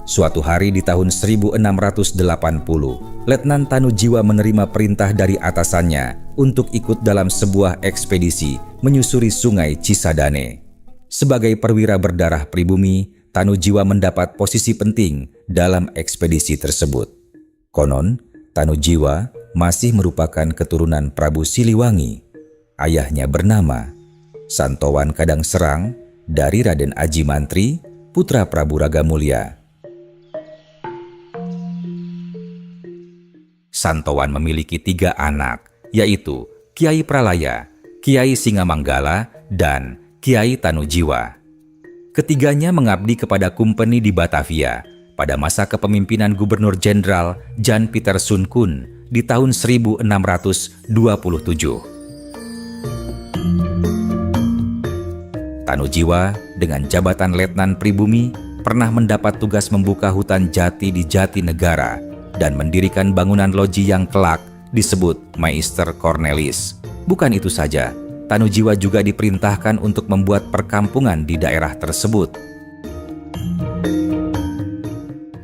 Suatu hari di tahun 1680, Letnan Tanujiwa menerima perintah dari atasannya untuk ikut dalam sebuah ekspedisi menyusuri sungai Cisadane. Sebagai perwira berdarah pribumi, Tanujiwa mendapat posisi penting dalam ekspedisi tersebut. Konon, Tanujiwa masih merupakan keturunan Prabu Siliwangi. Ayahnya bernama Santowan Kadang Serang dari Raden Aji Mantri, putra Prabu Ragamulya. Santowan memiliki 3 anak, yaitu Kiai Pralaya, Kiai Singamanggala, dan Kiai Tanujiwa. Ketiganya mengabdi kepada kumpeni di Batavia pada masa kepemimpinan Gubernur Jenderal Jan Pieter Soenkun di tahun 1627. Tanujiwa dengan jabatan Letnan Pribumi pernah mendapat tugas membuka hutan jati di Jatinegara dan mendirikan bangunan loji yang kelak disebut Meister Cornelis. Bukan itu saja, Tanujiwa juga diperintahkan untuk membuat perkampungan di daerah tersebut.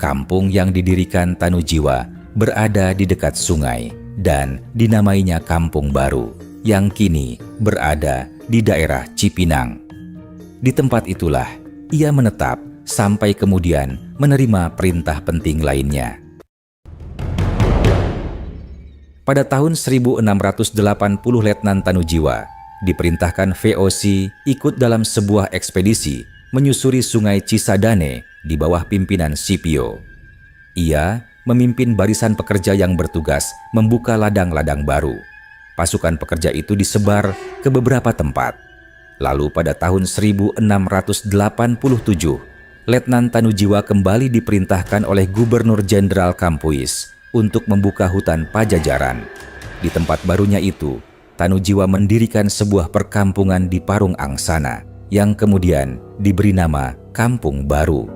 Kampung yang didirikan Tanujiwa berada di dekat sungai dan dinamainya Kampung Baru, yang kini berada di daerah Cipinang. Di tempat itulah ia menetap sampai kemudian menerima perintah penting lainnya. Pada tahun 1680, Letnan Tanujiwa diperintahkan VOC ikut dalam sebuah ekspedisi menyusuri sungai Cisadane di bawah pimpinan Scipio. Ia memimpin barisan pekerja yang bertugas membuka ladang-ladang baru. Pasukan pekerja itu disebar ke beberapa tempat. Lalu pada tahun 1687, Letnan Tanujiwa kembali diperintahkan oleh Gubernur Jenderal Kampuis untuk membuka hutan Pajajaran. Di tempat barunya itu, Tanujiwa mendirikan sebuah perkampungan di Parung Angsana yang kemudian diberi nama Kampung Baru.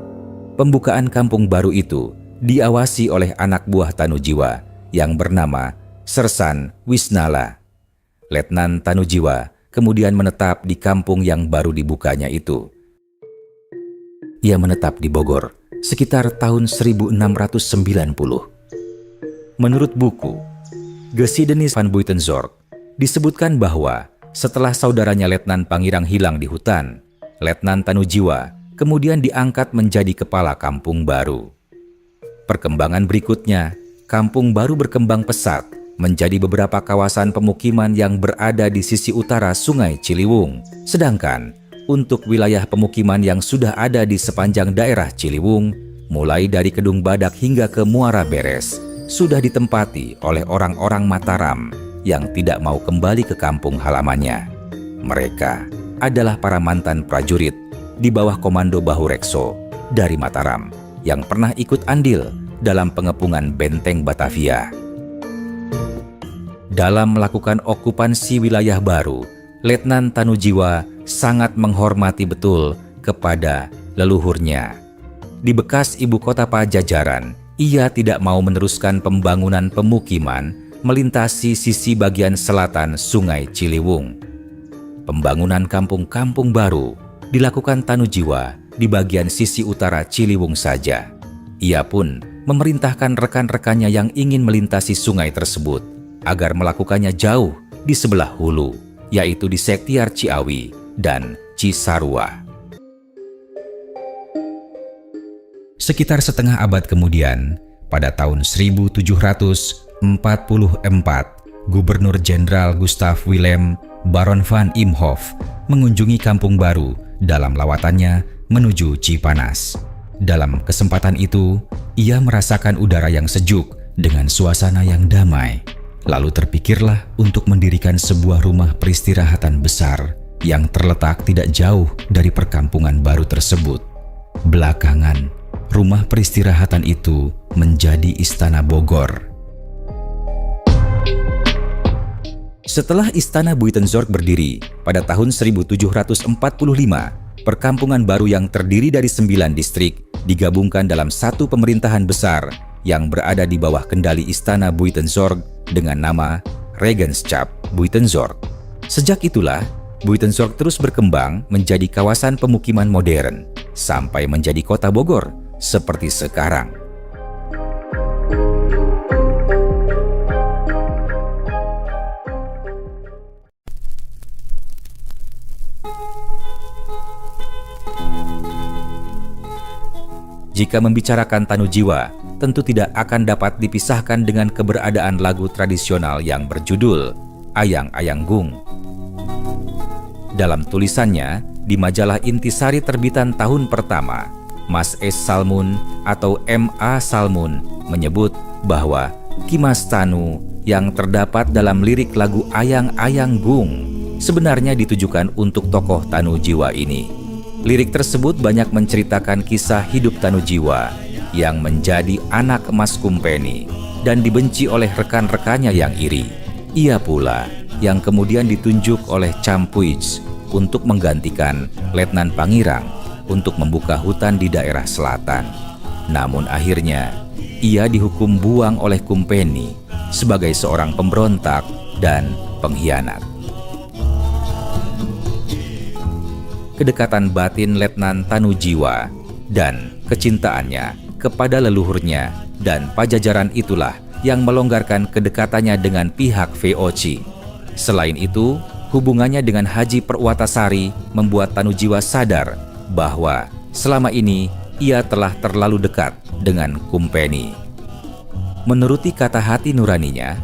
Pembukaan Kampung Baru itu diawasi oleh anak buah Tanujiwa yang bernama Sersan Wisnala. Letnan Tanujiwa kemudian menetap di kampung yang baru dibukanya itu. Ia menetap di Bogor sekitar tahun 1690. Menurut buku Geschiedenis van Buitenzorg, disebutkan bahwa setelah saudaranya Letnan Pangirang hilang di hutan, Letnan Tanujiwa kemudian diangkat menjadi kepala Kampung Baru. Perkembangan berikutnya, Kampung Baru berkembang pesat menjadi beberapa kawasan pemukiman yang berada di sisi utara Sungai Ciliwung. Sedangkan untuk wilayah pemukiman yang sudah ada di sepanjang daerah Ciliwung, mulai dari Kedung Badak hingga ke Muara Beres, sudah ditempati oleh orang-orang Mataram yang tidak mau kembali ke kampung halamannya. Mereka adalah para mantan prajurit di bawah komando Bahurekso dari Mataram yang pernah ikut andil dalam pengepungan benteng Batavia. Dalam melakukan okupansi wilayah baru, Letnan Tanujiwa sangat menghormati betul kepada leluhurnya. Di bekas ibu kota Pajajaran, ia tidak mau meneruskan pembangunan pemukiman melintasi sisi bagian selatan Sungai Ciliwung. Pembangunan kampung-kampung baru dilakukan Tanujiwa di bagian sisi utara Ciliwung saja. Ia pun memerintahkan rekan-rekannya yang ingin melintasi sungai tersebut agar melakukannya jauh di sebelah hulu, yaitu di Sektiar Ciawi dan Cisarua. Sekitar setengah abad kemudian, pada tahun 1744, Gubernur Jenderal Gustav Willem Baron van Imhoff mengunjungi Kampung Baru dalam lawatannya menuju Cipanas. Dalam kesempatan itu, ia merasakan udara yang sejuk dengan suasana yang damai. Lalu terpikirlah untuk mendirikan sebuah rumah peristirahatan besar yang terletak tidak jauh dari perkampungan baru tersebut. Belakangan, rumah peristirahatan itu menjadi Istana Bogor. Setelah Istana Buitenzorg berdiri pada tahun 1745, perkampungan baru yang terdiri dari 9 distrik digabungkan dalam satu pemerintahan besar yang berada di bawah kendali Istana Buitenzorg dengan nama Regentschap Buitenzorg. Sejak itulah, Buitenzorg terus berkembang menjadi kawasan pemukiman modern, sampai menjadi kota Bogor seperti sekarang. Jika membicarakan Tanujiwa, tentu tidak akan dapat dipisahkan dengan keberadaan lagu tradisional yang berjudul Ayang-Ayang Gung. Dalam tulisannya di majalah Intisari terbitan tahun pertama, Mas S. Salmun atau M.A. Salmun menyebut bahwa Kimas Tanu yang terdapat dalam lirik lagu Ayang-Ayang Gung sebenarnya ditujukan untuk tokoh Tanujiwa ini. Lirik tersebut banyak menceritakan kisah hidup Tanujiwa yang menjadi anak emas Kumpeni dan dibenci oleh rekan-rekannya yang iri. Ia pula yang kemudian ditunjuk oleh Campuij untuk menggantikan Letnan Pangirang untuk membuka hutan di daerah selatan. Namun akhirnya ia dihukum buang oleh Kumpeni sebagai seorang pemberontak dan pengkhianat. Kedekatan batin Letnan Tanujiwa dan kecintaannya kepada leluhurnya dan pajajaran itulah yang melonggarkan kedekatannya dengan pihak VOC. Selain itu, hubungannya dengan Haji Perwatasari membuat Tanujiwa sadar bahwa selama ini ia telah terlalu dekat dengan Kumpeni. Menuruti kata hati nuraninya,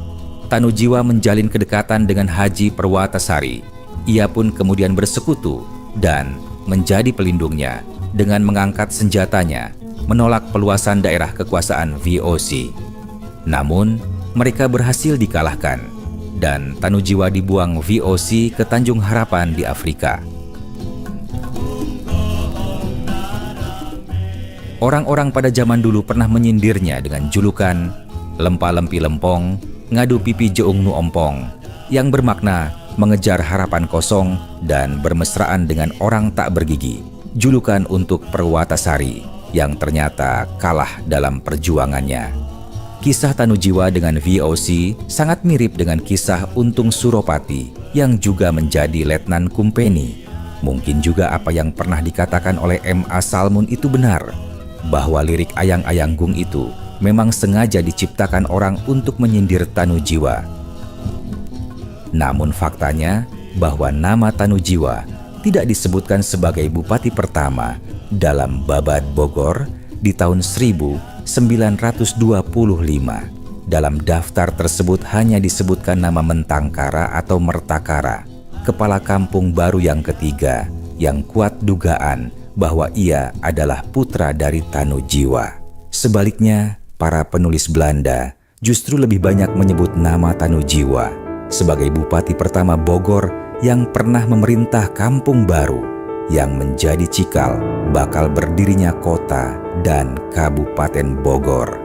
Tanujiwa menjalin kedekatan dengan Haji Perwatasari. Ia pun kemudian bersekutu dan menjadi pelindungnya dengan mengangkat senjatanya menolak peluasan daerah kekuasaan VOC. Namun, mereka berhasil dikalahkan dan Tanujiwa dibuang VOC ke Tanjung Harapan di Afrika. Orang-orang pada zaman dulu pernah menyindirnya dengan julukan Lempa-Lempi Lempong, Ngadu Pipi Jeung Nu Ompong, yang bermakna mengejar harapan kosong dan bermesraan dengan orang tak bergigi. Julukan untuk Perwatasari yang ternyata kalah dalam perjuangannya. Kisah Tanujiwa dengan VOC sangat mirip dengan kisah Untung Suropati yang juga menjadi Letnan Kumpeni. Mungkin juga apa yang pernah dikatakan oleh M.A. Salmun itu benar, bahwa lirik Ayang-Ayang Gung itu memang sengaja diciptakan orang untuk menyindir Tanujiwa. Namun faktanya bahwa nama Tanujiwa tidak disebutkan sebagai bupati pertama dalam Babad Bogor di tahun 1925. Dalam daftar tersebut hanya disebutkan nama Mentangkara atau Mertakara, kepala kampung baru yang ketiga, yang kuat dugaan bahwa ia adalah putra dari Tanujiwa. Sebaliknya, para penulis Belanda justru lebih banyak menyebut nama Tanujiwa sebagai bupati pertama Bogor yang pernah memerintah kampung baru yang menjadi cikal bakal berdirinya kota dan Kabupaten Bogor.